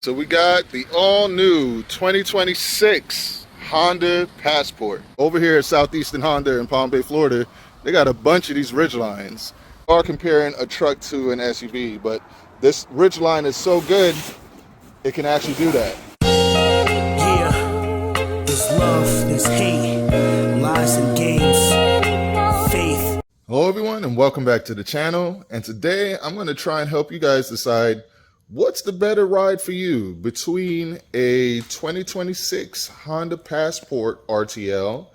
So we got the all-new 2026 Honda Passport. Over here at Southeastern Honda in Palm Bay, Florida, they got a bunch of these Ridgelines. We are comparing a truck to an SUV, but this Ridgeline is so good, it can actually do that. Yeah, there's love, there's hate, lies and games, faith. Hello everyone and welcome back to the channel. And today I'm going to try and help you guys decide what's the better ride for you between a 2026 Honda Passport RTL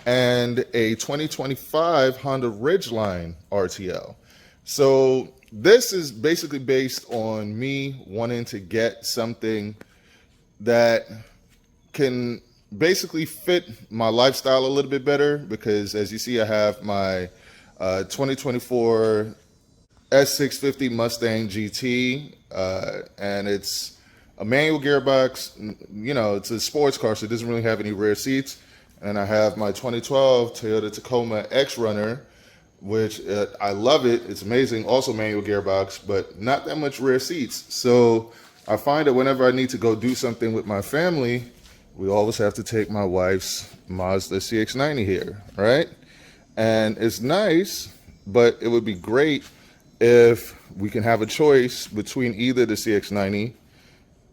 and a 2025 Honda Ridgeline RTL. So this is basically based on me wanting to get something that can basically fit my lifestyle a little bit better, because as you see, I have my 2024 S650 Mustang GT, and it's a manual gearbox. You know, it's a sports car, so it doesn't really have any rear seats. And I have my 2012 Toyota Tacoma X-Runner, which I love it. It's amazing. Also manual gearbox, but not that much rear seats. So I find that whenever I need to go do something with my family, we always have to take my wife's Mazda CX-90 here, right? And it's nice, but it would be great if we can have a choice between either the CX-90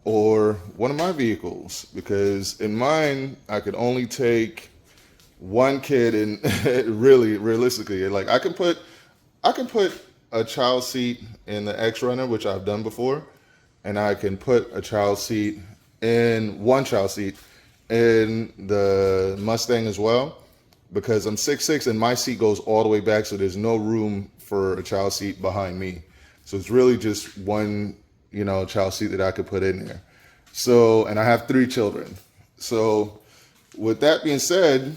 or one of my vehicles, because in mine I could only take one kid, and really realistically, like I can put a child seat in the X-Runner, which I've done before, and I can put a child seat in one child seat in the Mustang as well, because I'm 6'6" and my seat goes all the way back, so there's no room for a child seat behind me. So it's really just one, child seat that I could put in there. So, and I have 3 children. So with that being said,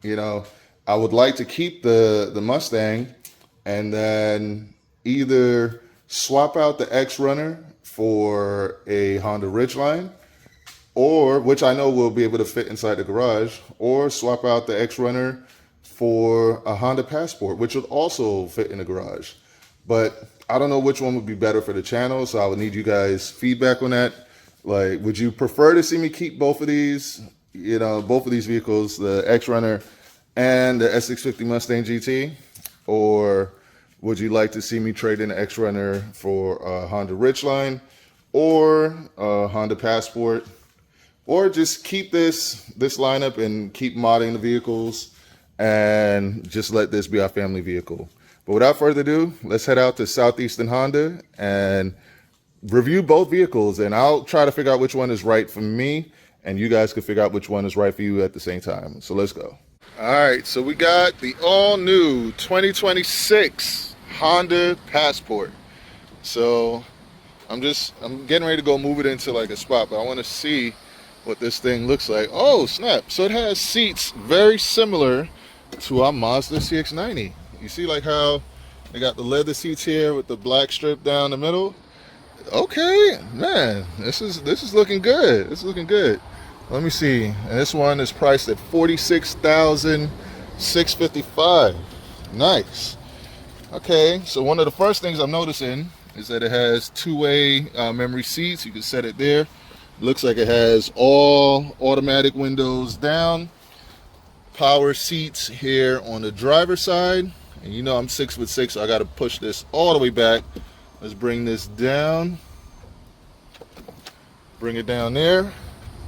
I would like to keep the Mustang and then either swap out the X-Runner for a Honda Ridgeline, or, which I know will be able to fit inside the garage, or swap out the X-Runner for a Honda Passport, which would also fit in the garage. But I don't know which one would be better for the channel, so I would need you guys' feedback on that. Like, would you prefer to see me keep both of these, both of these vehicles, the X-Runner and the S650 Mustang GT? Or would you like to see me trade in the X-Runner for a Honda Ridgeline or a Honda Passport? Or just keep this lineup and keep modding the vehicles and just let this be our family vehicle. But without further ado, let's head out to Southeastern Honda and review both vehicles, and I'll try to figure out which one is right for me, and you guys can figure out which one is right for you at the same time. So let's go. All right, so we got the all-new 2026 Honda Passport. So I'm getting ready to go move it into like a spot, but I want to see what this thing looks like. Oh snap, so it has seats very similar to our Mazda CX-90. You see like how they got the leather seats here with the black strip down the middle? Okay, man, this is looking good. This is looking good. Let me see. And this one is priced at $46,655. Nice. Okay, so one of the first things I'm noticing is that it has two-way memory seats. You can set it there. Looks like it has all automatic windows down, power seats here on the driver's side. And I'm 6'6", so I got to push this all the way back. Let's bring this down. Bring it down there.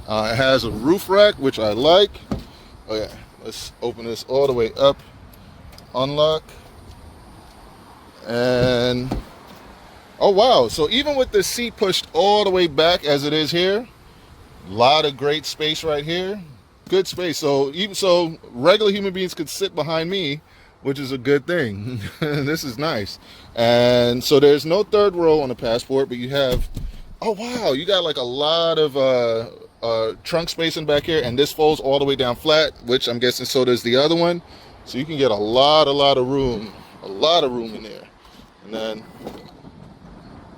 It has a roof rack, which I like. Okay, let's open this all the way up. Unlock. And oh wow, so even with the seat pushed all the way back as it is here, a lot of great space right here. Good space. So even so, regular human beings could sit behind me, which is a good thing. This is nice. And so there's no third row on the Passport, but you have, oh wow, you got like a lot of trunk space in back here, and this folds all the way down flat, which I'm guessing so does the other one. So you can get a lot of room in there. And then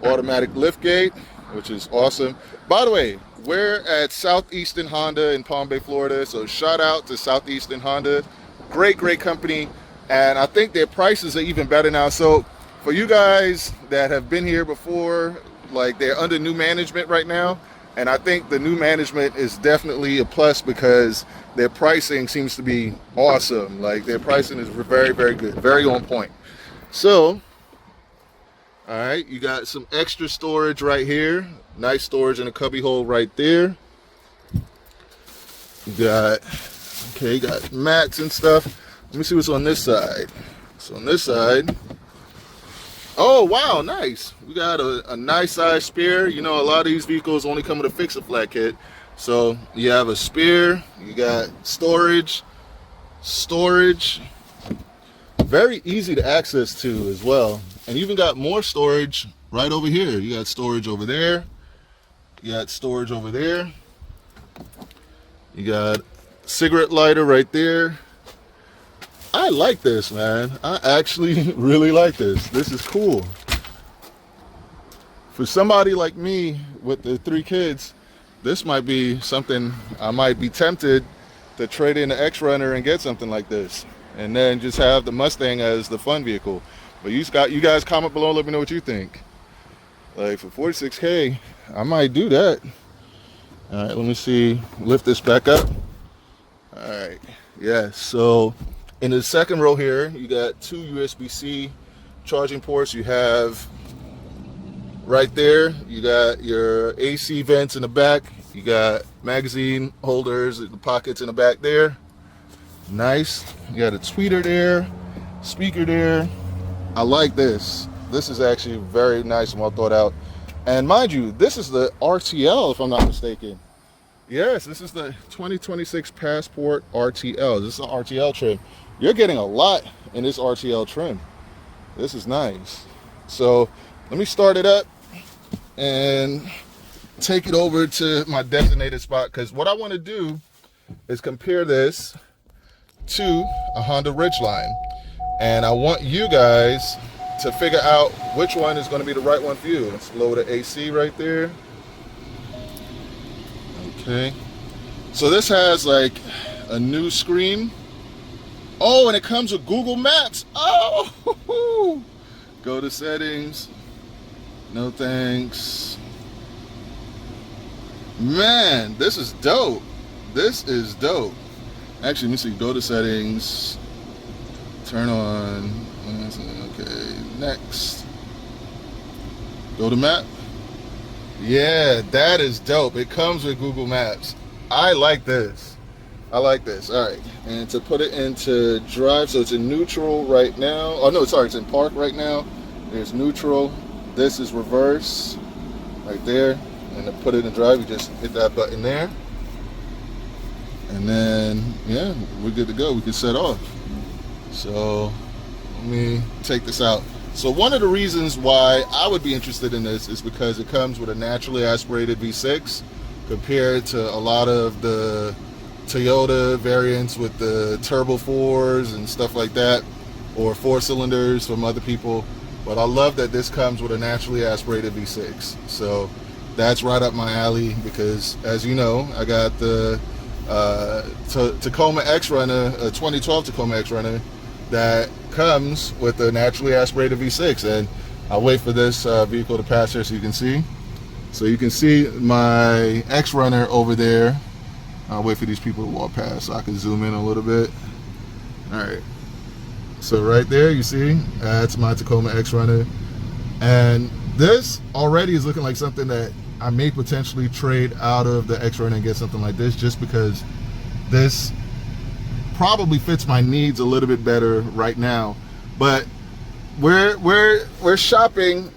automatic lift gate, which is awesome. By the way, we're at Southeastern Honda in Palm Bay, Florida. So shout out to Southeastern Honda. Great company. And I think their prices are even better now. So for you guys that have been here before, like they're under new management right now, and I think the new management is definitely a plus because their pricing seems to be awesome. Like their pricing is very, very good, very on point. So, all right, you got some extra storage right here. Nice storage in a cubby hole right there. You got, okay, you got mats and stuff. Let me see what's on this side. So on this side, oh wow, nice. We got a nice size spare. You know, a lot of these vehicles only come with a fix-a-flat kit. So you have a spare, you got storage, very easy to access to as well. And you even got more storage right over here. You got storage over there. You got storage over there. You got cigarette lighter right there. I like this, man. I actually really like this. This is cool. For somebody like me with the 3 kids, this might be something I might be tempted to trade in the X-Runner and get something like this. And then just have the Mustang as the fun vehicle. But you guys comment below, let me know what you think. Like for 46K, I might do that. All right, let me see, lift this back up. All right, yeah, so in the second row here, you got 2 USB-C charging ports. You have right there, you got your AC vents in the back. You got magazine holders, the pockets in the back there. Nice. You got a tweeter there, speaker there. I like this. This is actually very nice and well thought out. And mind you, this is the RTL, if I'm not mistaken. Yes, this is the 2026 Passport RTL. This is the RTL trim. You're getting a lot in this RTL trim. This is nice. So let me start it up and take it over to my designated spot, because what I want to do is compare this to a Honda Ridgeline. And I want you guys to figure out which one is going to be the right one for you. Let's lower the AC right there. Okay. So this has like a new screen. Oh, and it comes with Google Maps. Oh, go to settings. No thanks. Man, this is dope. This is dope. Actually, let me see. Go to settings. Turn on. Okay, next. Go to map. Yeah, that is dope. It comes with Google Maps. I like this. I like this. All right. And to put it into drive, so it's in neutral right now. Oh, no, sorry. It's in park right now. There's neutral. This is reverse right there. And to put it in drive, you just hit that button there. And then, yeah, we're good to go. We can set off. So let me take this out. So one of the reasons why I would be interested in this is because it comes with a naturally aspirated V6 compared to a lot of the Toyota variants with the turbo 4s and stuff like that, or 4 cylinders from other people. But I love that this comes with a naturally aspirated V6. So that's right up my alley, because as you know, I got the Tacoma X-Runner, a 2012 Tacoma X-Runner that comes with a naturally aspirated V6, and I'll wait for this vehicle to pass here so you can see. So you can see my X-Runner over there. I'll wait for these people to walk past so I can zoom in a little bit. All right. So right there, you see, that's my Tacoma X-Runner. And this already is looking like something that I may potentially trade out of the X-Runner and get something like this, just because this probably fits my needs a little bit better right now. But we're shopping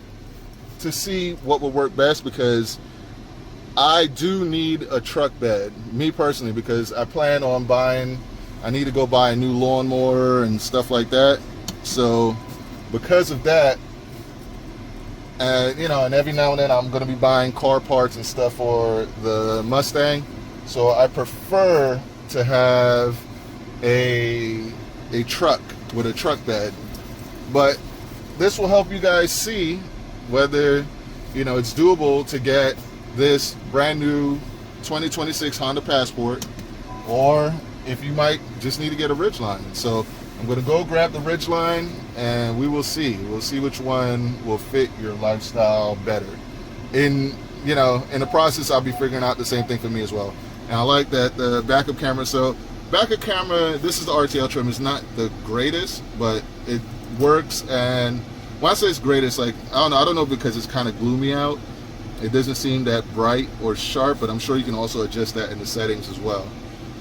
to see what will work best, because I do need a truck bed, me personally, because I plan on I need to go buy a new lawnmower and stuff like that. So because of that, you know, and every now and then I'm going to be buying car parts and stuff for the Mustang. So I prefer to have a truck with a truck bed. But this will help you guys see whether, you know, it's doable to get this brand new 2026 Honda Passport, or if you might just need to get a Ridgeline. So I'm going to go grab the Ridgeline and we will see. We'll see which one will fit your lifestyle better. in in the process, I'll be figuring out the same thing for me as well. And I like that the backup camera. So backup camera, this is the RTL trim. It's not the greatest, but it works. And when I say it's greatest, like I don't know because it's kind of gloomy out. It doesn't seem that bright or sharp, but I'm sure you can also adjust that in the settings as well.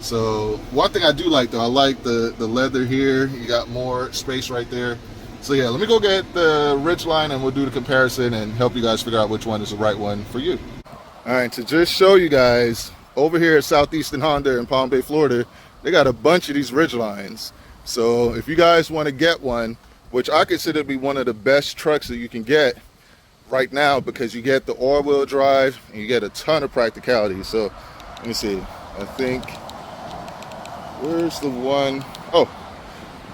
So one thing I do like though, I like the leather here. You got more space right there. So yeah, let me go get the Ridgeline and we'll do the comparison and help you guys figure out which one is the right one for you. All right, to just show you guys, over here at Southeastern Honda in Palm Bay, Florida, they got a bunch of these Ridgelines. So if you guys want to get one, which I consider to be one of the best trucks that you can get right now, because you get the all-wheel drive and you get a ton of practicality. So let me see, I think, where's the one? Oh,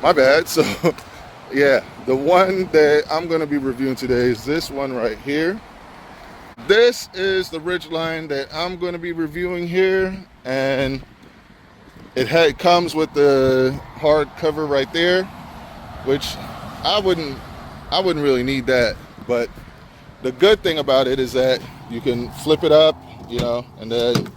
my bad. So yeah, the one that I'm going to be reviewing today is this one right here. This is the Ridgeline that I'm going to be reviewing here, and it comes with the hard cover right there, which I wouldn't really need that. But the good thing about it is that you can flip it up, and then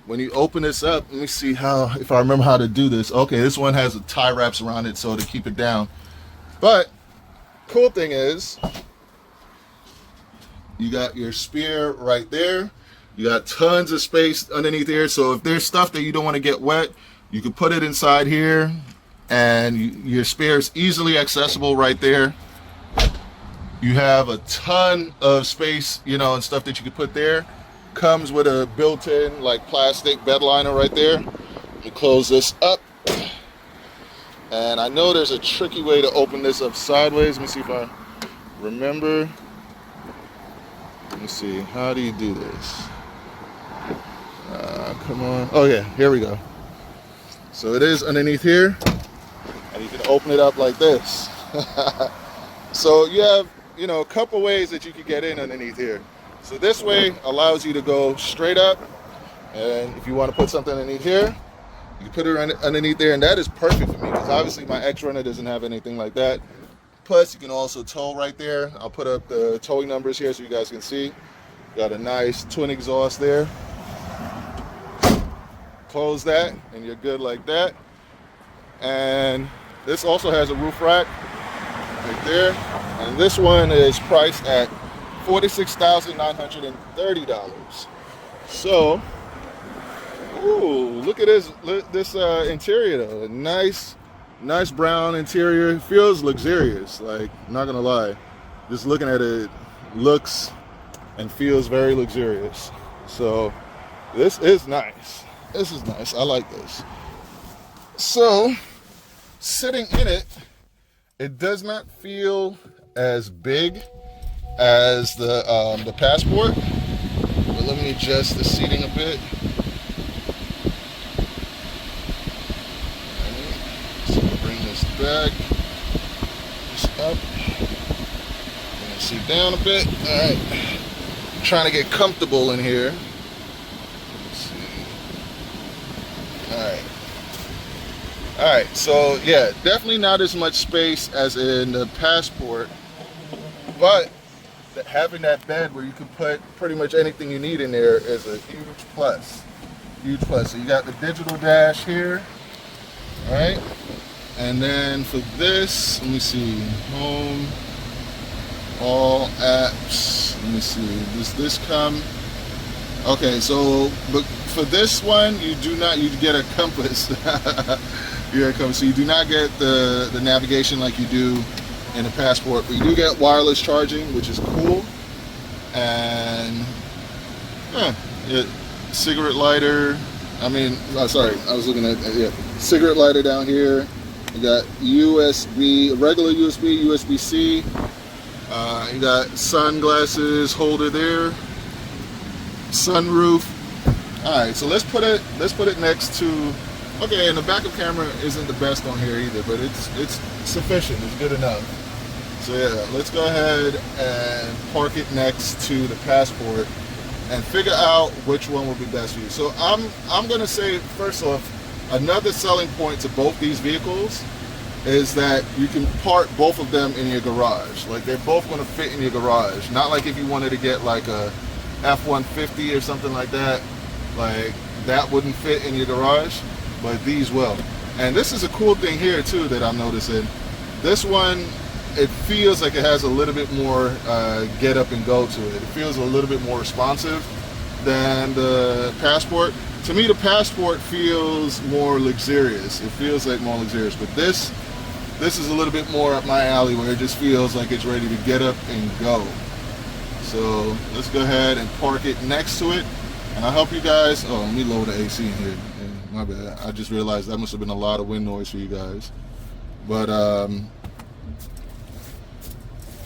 when you open this up, let me see if I remember how to do this. Okay, this one has tie wraps around it so to keep it down. But cool thing is, you got your spear right there. You got tons of space underneath here. So if there's stuff that you don't want to get wet, you can put it inside here, and your spear is easily accessible right there. You have a ton of space, and stuff that you can put there. Comes with a built-in like plastic bed liner right there. Let me close this up. And I know there's a tricky way to open this up sideways. Let me see if I remember. Let me see, how do you do this? Come on. Oh yeah, here we go. So it is underneath here, and you can open it up like this. So you have, a couple ways that you could get in underneath here. So this way allows you to go straight up, and if you want to put something underneath here, you can put it underneath there, and that is perfect for me because obviously my X-Runner doesn't have anything like that. Plus, you can also tow right there. I'll put up the towing numbers here so you guys can see. Got a nice twin exhaust there. Close that, and you're good like that. And this also has a roof rack right there. And this one is priced at $46,930. So, ooh, look at this interior though. Nice brown interior. Feels luxurious, like, not gonna lie. Just looking at it, looks and feels very luxurious. So this is nice. This is nice. I like this. So sitting in it, it does not feel as big as the Passport. But let me adjust the seating a bit. Back, just up, and sit down a bit. All right, I'm trying to get comfortable in here. Let's see. All right. So yeah, definitely not as much space as in the Passport, but having that bed where you can put pretty much anything you need in there is a huge plus. Huge plus. So you got the digital dash here. All right. And then for this, let me see, home, all apps, let me see, does this come? Okay, so, but for this one, you get a compass. You get a compass, so you do not get the navigation like you do in the Passport, but you do get wireless charging, which is cool. And, cigarette lighter, sorry, I was looking at, cigarette lighter down here. You got USB, regular USB, USB-C. You got sunglasses holder there. Sunroof. All right, so let's put it next to. Okay, and the backup camera isn't the best on here either, but it's sufficient. It's good enough. So yeah, let's go ahead and park it next to the Passport and figure out which one will be best for you. So I'm gonna say, first off, another selling point to both these vehicles is that you can park both of them in your garage. Like they're both going to fit in your garage. Not like if you wanted to get like a F-150 or something like that, like that wouldn't fit in your garage, but these will. And this is a cool thing here too that I'm noticing. This one, it feels like it has a little bit more get up and go to it. It feels a little bit more responsive than the Passport. To me, the Passport feels more luxurious. It feels like more luxurious, but this is a little bit more up my alley where it just feels like it's ready to get up and go. So let's go ahead and park it next to it. And I'll help you guys. Oh, let me lower the AC in here. Yeah, my bad. I just realized that must have been a lot of wind noise for you guys. But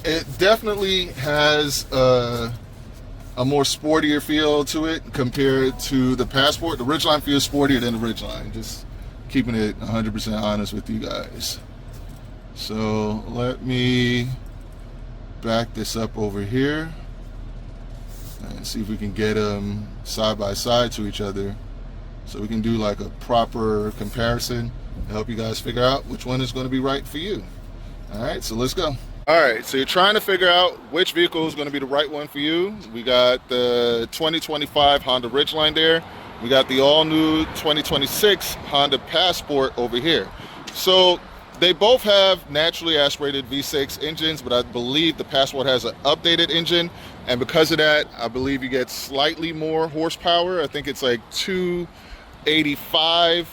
it definitely has a more sportier feel to it compared to the Passport. The Ridgeline feels sportier than the Ridgeline. Just keeping it 100% honest with you guys. So let me back this up over here and see if we can get them side by side to each other so we can do like a proper comparison to help you guys figure out which one is going to be right for you. All right, so let's go. All right, so you're trying to figure out which vehicle is going to be the right one for you. We got the 2025 Honda Ridgeline there. We got the all-new 2026 Honda Passport over here. So they both have naturally aspirated V6 engines, but I believe the Passport has an updated engine. And because of that, I believe you get slightly more horsepower. I think it's like 285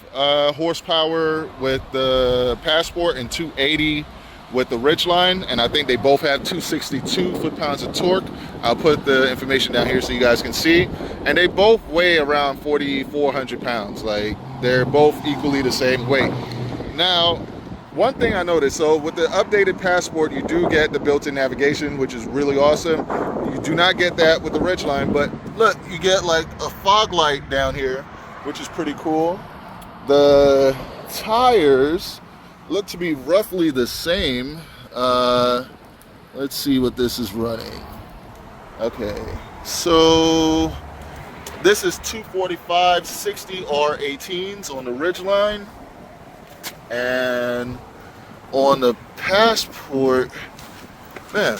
horsepower with the Passport and 280 with the Ridgeline. And I think they both have 262 foot-pounds of torque. I'll put the information down here so you guys can see. And they both weigh around 4,400 pounds. Like, they're both equally the same weight. Now, one thing I noticed, so with the updated Passport, you do get the built-in navigation, which is really awesome. You do not get that with the Ridgeline, but look, you get like a fog light down here, which is pretty cool. The tires look to be roughly the same. Let's see what this is running. Okay, so this is 245 60 R18s on the Ridgeline. And on the Passport, man,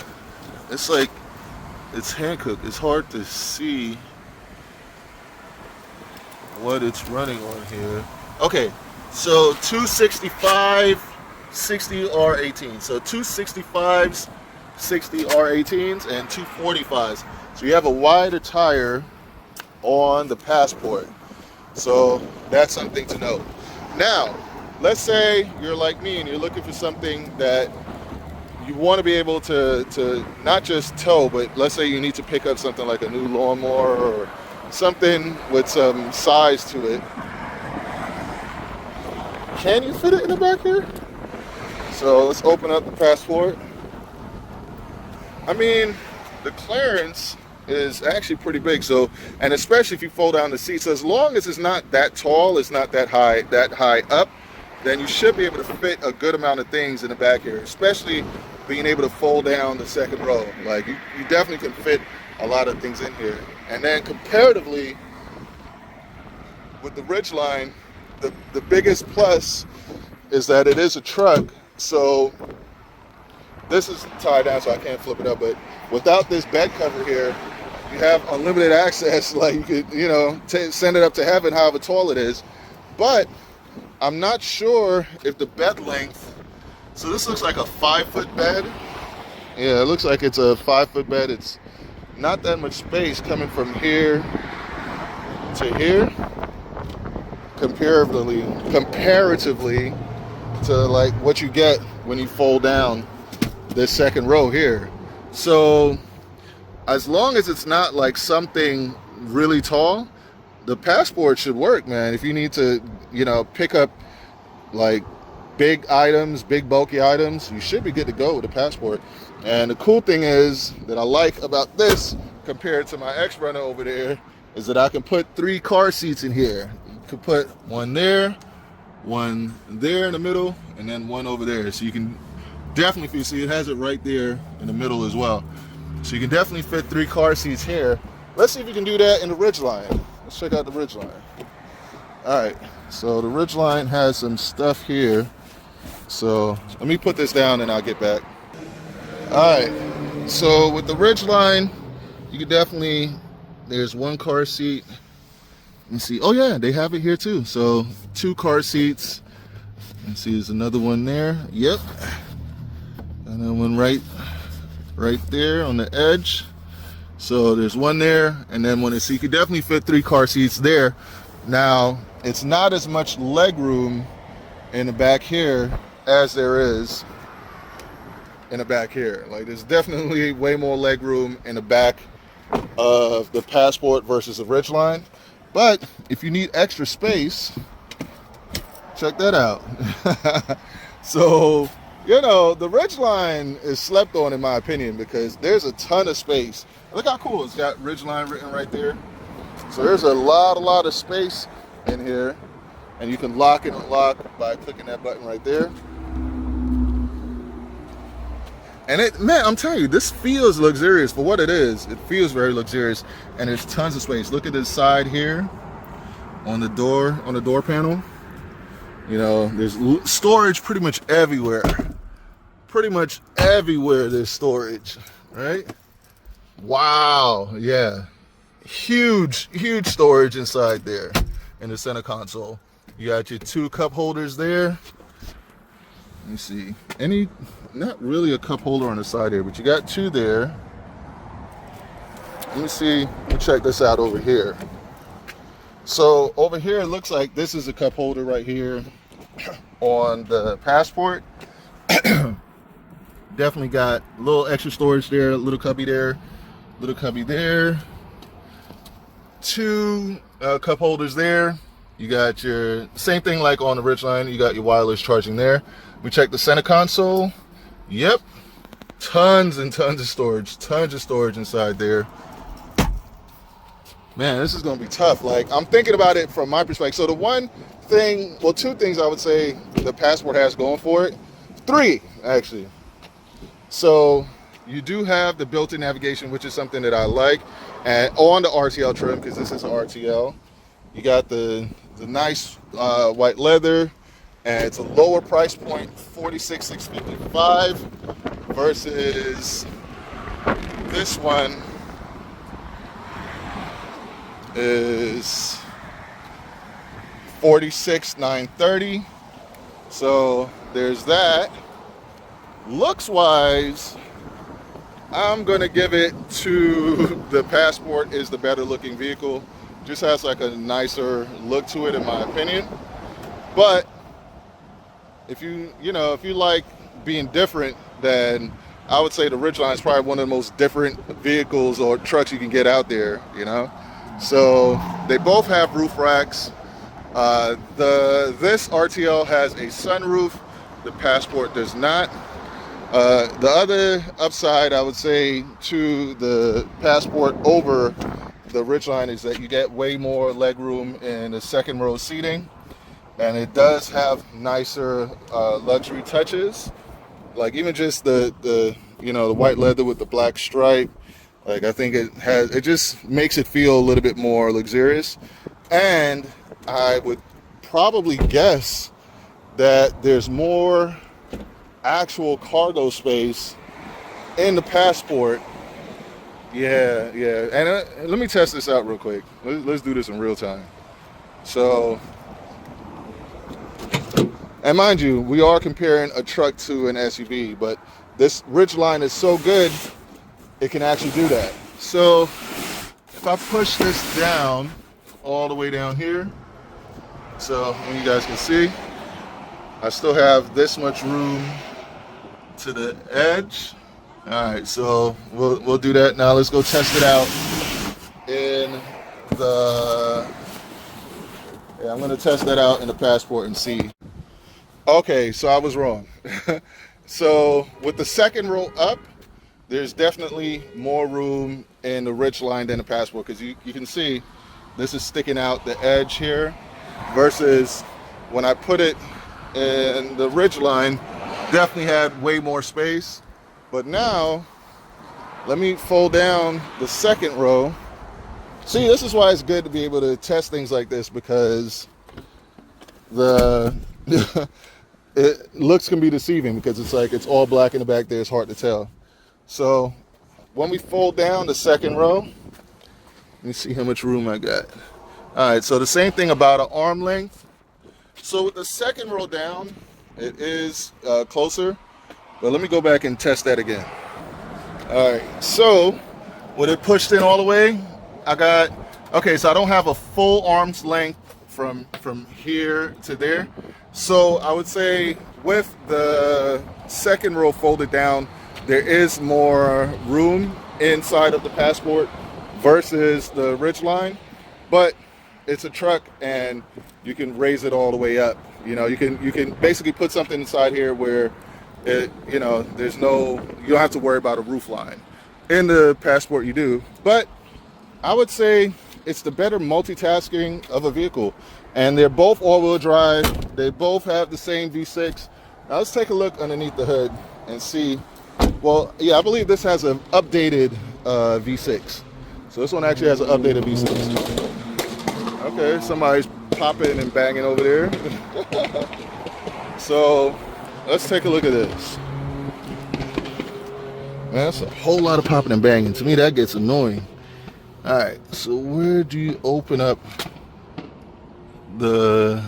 it's like it's hand-cooked. It's hard to see what it's running on here. Okay, so 265 60 R18. So 265s 60 R18s and 245s. So you have a wider tire on the Passport. So that's something to note. Now, let's say you're like me and you're looking for something that you want to be able to not just tow, but let's say you need to pick up something like a new lawnmower or something with some size to it. Can you fit it in the back here? So let's open up the Passport. I mean, the clearance is actually pretty big. So, and especially if you fold down the seat, so as long as it's not that tall, it's not that high up, then you should be able to fit a good amount of things in the back here, especially being able to fold down the second row. Like you definitely can fit a lot of things in here. And then comparatively with the Ridgeline, the biggest plus is that it is a truck. So this is tied down so I can't flip it up, but without this bed cover here, you have unlimited access. Like you could, send it up to heaven however tall it is. But I'm not sure if the bed length, so this looks like a 5-foot bed. Yeah, it looks like it's a 5-foot bed. It's not that much space coming from here to here, comparatively to like what you get when you fold down this second row here. So as long as it's not like something really tall, the Passport should work, man. If you need to, pick up like big items, big bulky items, you should be good to go with the Passport. And the cool thing is that I like about this compared to my X-Runner over there is that I can put 3 car seats in here. You can put one there in the middle, and then one over there. So you can definitely, see it has it right there in the middle as well. So you can definitely fit 3 car seats here. Let's see if you can do that in the Ridgeline. Let's check out the Ridgeline. All right, so the Ridgeline has some stuff here So let me put this down and I'll get back. All right. So with the Ridgeline, you can definitely, there's one car seat. Let me see. Oh yeah, they have it here too. So 2 car seats. Let's see, there's another one there. Yep. Another one right there on the edge. So there's one there, and then one. So you could definitely fit 3 car seats there. Now it's not as much leg room in the back here as there is in the back here. Like, there's definitely way more leg room in the back of the Passport versus the Ridgeline. But if you need extra space, check that out. So, you know, the Ridgeline is slept on in my opinion because there's a ton of space. Look how cool it's got Ridgeline written right there. So there's a lot of space in here, and you can lock and unlock by clicking that button right there. And it, man, I'm telling you, this feels luxurious for what it is. It feels very luxurious, and there's tons of space. Look at this side here on the door panel. You know, there's storage pretty much everywhere. Pretty much everywhere there's storage, right? Wow, yeah. Huge storage inside there in the center console. You got your 2 cup holders there. Let me see. Not really a cup holder on the side here, but you got 2 there. Let me see. Let me check this out over here. So over here, it looks like this is a cup holder right here on the Passport. Definitely got a little extra storage there, a little cubby there, little cubby there. 2 cup holders there. You got your same thing like on the Ridgeline. You got your wireless charging there. We check the center console. Yep, tons and tons of storage. Tons of storage inside there. Man, this is gonna be tough. Like, I'm thinking about it from my perspective. So the one thing, well, 2 things I would say the Passport has going for it. 3 actually. So you do have the built-in navigation, which is something that I like, and on the RTL trim, because this is an RTL. You got the nice white leather, and it's a lower price point, $46,655 versus this one is $46,930. So there's that. Looks wise, I'm gonna give it to the Passport. Is the better looking vehicle. Just has like a nicer look to it in my opinion. But if you like being different, then I would say the Ridgeline is probably one of the most different vehicles or trucks you can get out there, you know. So they both have roof racks. This RTL has a sunroof. The Passport does not. The other upside I would say to the Passport over the Ridgeline is that you get way more leg room in the second row seating, and it does have nicer luxury touches, like even just the white leather with the black stripe. Like, I think it just makes it feel a little bit more luxurious. And I would probably guess that there's more actual cargo space in the Passport. Yeah. And let me test this out real quick. Let's do this in real time. So, and mind you, we are comparing a truck to an SUV, but this Ridgeline is so good, it can actually do that. So if I push this down, all the way down here, so you guys can see, I still have this much room to the edge. All right, so we'll do that now. Let's go test it out in the. Yeah, I'm gonna test that out in the Passport and see. Okay, so I was wrong. So with the second row up, there's definitely more room in the Ridgeline than the Passport, because you can see this is sticking out the edge here, versus when I put it in the Ridgeline, definitely had way more space. But now, let me fold down the second row. See, this is why it's good to be able to test things like this, because looks can be deceiving because it's like it's all black in the back there. It's hard to tell. So when we fold down the second row, let me see how much room I got. All right, so the same thing about an arm length. So with the second row down, it is closer, but let me go back and test that again. All right, so with it pushed in all the way, I got, okay, so I don't have a full arm's length from here to there. So I would say with the second row folded down, there is more room inside of the Passport versus the Ridgeline, but it's a truck and you can raise it all the way up. You know, you can basically put something inside here where it, you know, there's no, you don't have to worry about a roof line. In the Passport you do, but I would say it's the better multitasking of a vehicle. And they're both all-wheel drive. They both have the same V6. Now let's take a look underneath the hood and see. Well, yeah, I believe this has an updated V6. So this one actually has an updated V6. Okay, somebody's popping and banging over there. So let's take a look at this. Man, that's a whole lot of popping and banging. To me, that gets annoying. All right, so where do you open up the,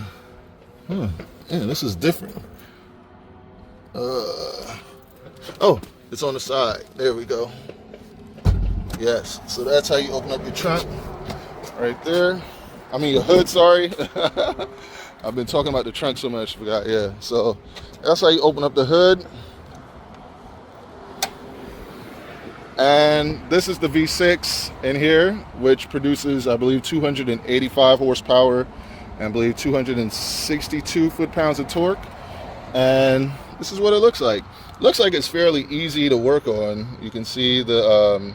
yeah, this is different. Oh, it's on the side. There we go. Yes, so that's how you open up your trunk, right there. I mean your hood, sorry. I've been talking about the trunk so much, I forgot, yeah. So that's how you open up the hood. And this is the V6 in here, which produces, I believe, 285 horsepower and I believe 262 foot-pounds of torque. And this is what it looks like. Looks like it's fairly easy to work on. You can see the,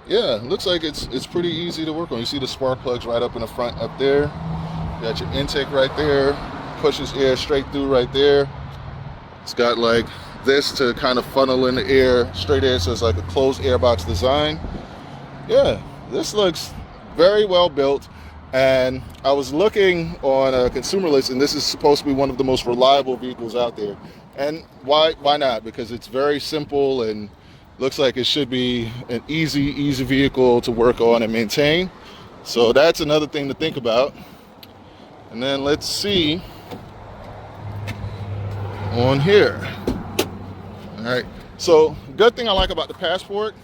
yeah, looks like it's pretty easy to work on. You see the spark plugs right up in the front up there. You got your intake right there. Pushes air straight through right there. It's got like this to kind of funnel in the air, straight air, so it's like a closed airbox design. Yeah, this looks very well built. And I was looking on a consumer list, and this is supposed to be one of the most reliable vehicles out there. And why not? Because it's very simple and looks like it should be an easy vehicle to work on and maintain. So that's another thing to think about. And then let's see on here. All right, so good thing I like about the Passport,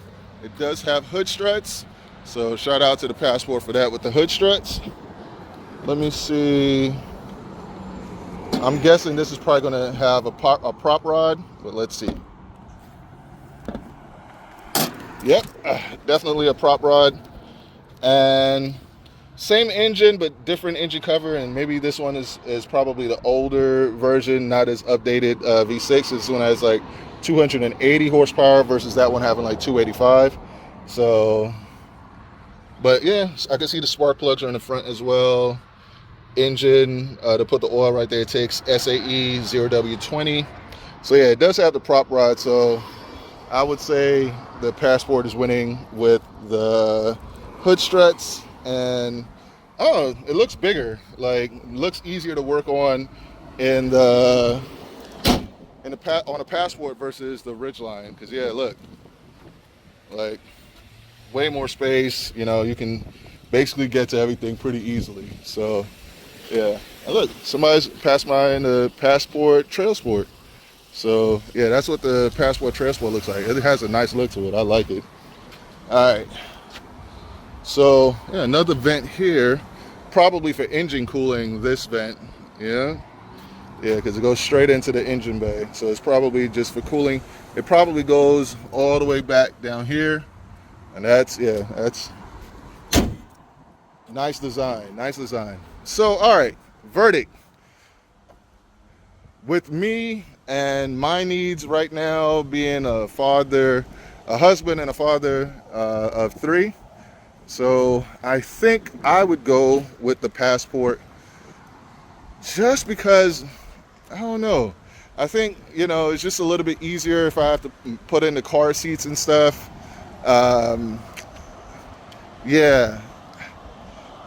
it does have hood struts. So shout out to the Passport for that with the hood struts. Let me see. I'm guessing this is probably going to have a prop rod, but let's see. Yep, definitely a prop rod. And same engine, but different engine cover. And maybe this one is probably the older version, not as updated V6. This one has like 280 horsepower versus that one having like 285. So, but yeah, I can see the spark plugs are in the front as well. Engine, to put the oil right there, it takes SAE 0W20. So yeah, it does have the prop rod. So I would say the Passport is winning with the hood struts. And oh, it looks bigger. Like, looks easier to work on on a Passport versus the Ridgeline. Because yeah, look, like way more space. You know, you can basically get to everything pretty easily. So yeah, and look, somebody's passed by in the Passport Trail Sport. So yeah, that's what the Passport Trail Sport looks like. It has a nice look to it. I like it. All right. So yeah, another vent here, probably for engine cooling. This vent, yeah, because it goes straight into the engine bay. So it's probably just for cooling. It probably goes all the way back down here, and that's nice design. Nice design. So all right, verdict. With me and my needs right now, being a father, a husband, and a father of 3. So I think I would go with the Passport just because, I don't know. I think, you know, it's just a little bit easier if I have to put in the car seats and stuff. Yeah,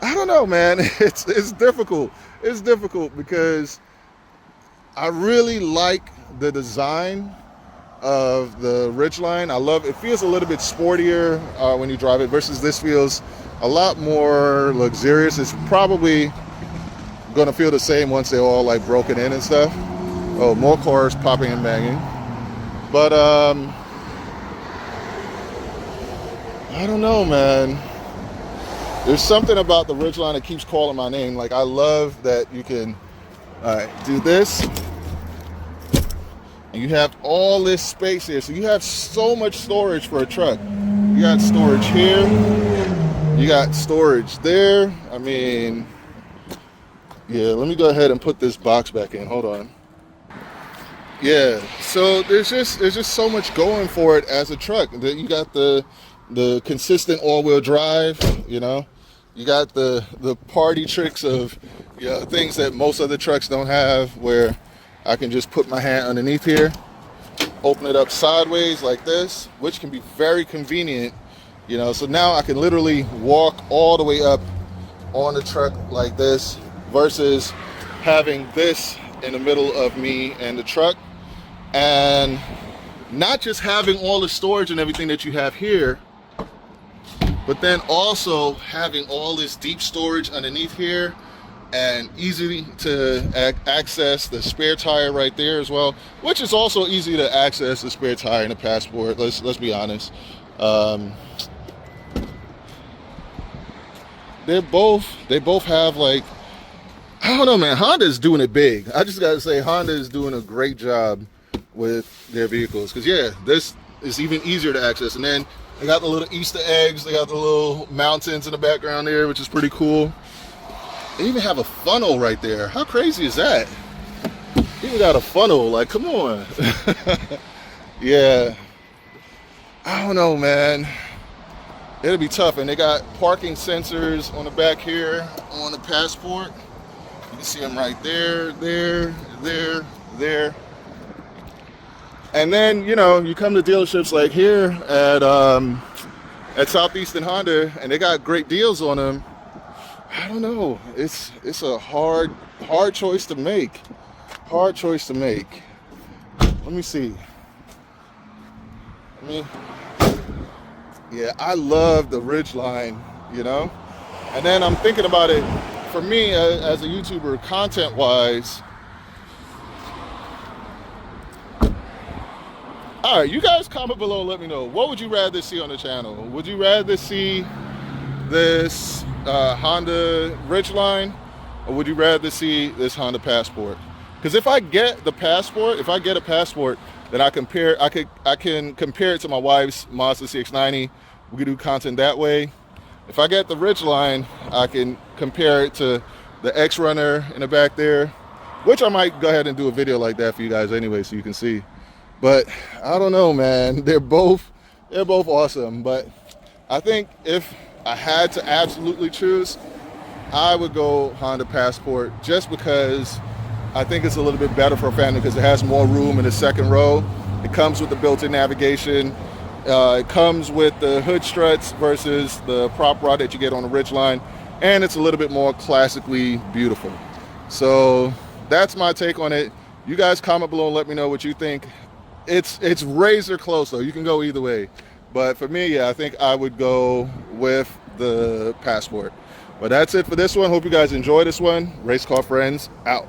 I don't know, man. It's difficult. It's difficult because I really like the design of the Ridgeline. I love it. Feels a little bit sportier when you drive it versus this feels a lot more luxurious. It's probably gonna feel the same once they're all like broken in and stuff. Oh, more cars popping and banging. But I don't know, man. There's something about the Ridgeline that keeps calling my name. Like, I love that you can do this, and you have all this space here. So you have so much storage for a truck. You got storage here. You got storage there. I mean, yeah, let me go ahead and put this box back in. Hold on. Yeah, so there's just so much going for it as a truck. You got the consistent all-wheel drive, you know. You got the party tricks of, you know, things that most other trucks don't have, where I can just put my hand underneath here, open it up sideways like this, which can be very convenient, you know. So now I can literally walk all the way up on the truck like this versus having this in the middle of me and the truck. And not just having all the storage and everything that you have here, but then also having all this deep storage underneath here, and easy to access the spare tire right there as well, which is also easy to access the spare tire in the Passport. Let's be honest. They both have, like, I don't know, man. Honda's doing it big. I just gotta say, Honda is doing a great job with their vehicles, because yeah, this is even easier to access. And then they got the little Easter eggs. They got the little mountains in the background there, which is pretty cool. They even have a funnel right there. How crazy is that? They even got a funnel. Like, come on. Yeah. I don't know, man. It'll be tough. And they got parking sensors on the back here on the Passport. You can see them right there, there. And then, you know, you come to dealerships like here at Southeastern Honda, and they got great deals on them. I don't know. It's a hard choice to make. Hard choice to make. Let me see. Yeah, I love the Ridgeline, you know? And then I'm thinking about it, for me as a YouTuber, content-wise. All right, you guys comment below and let me know. What would you rather see on the channel? Would you rather see this Honda Ridgeline, or would you rather see this Honda Passport? Because if I get the Passport, if I get a Passport, then I can compare it to my wife's Mazda CX-90. We can do content that way. If I get the Ridgeline, I can compare it to the X-Runner in the back there, which I might go ahead and do a video like that for you guys anyway, so you can see. But I don't know, man. They're both awesome. But I think if I had to absolutely choose, I would go Honda Passport, just because I think it's a little bit better for a family, because it has more room in the second row. It comes with the built-in navigation. It comes with the hood struts versus the prop rod that you get on the Ridgeline, and it's a little bit more classically beautiful. So that's my take on it. You guys comment below and let me know what you think. It's razor close though. You can go either way. But for me, yeah, I think I would go with the Passport. But that's it for this one. Hope you guys enjoy this one. Race Car Friends out.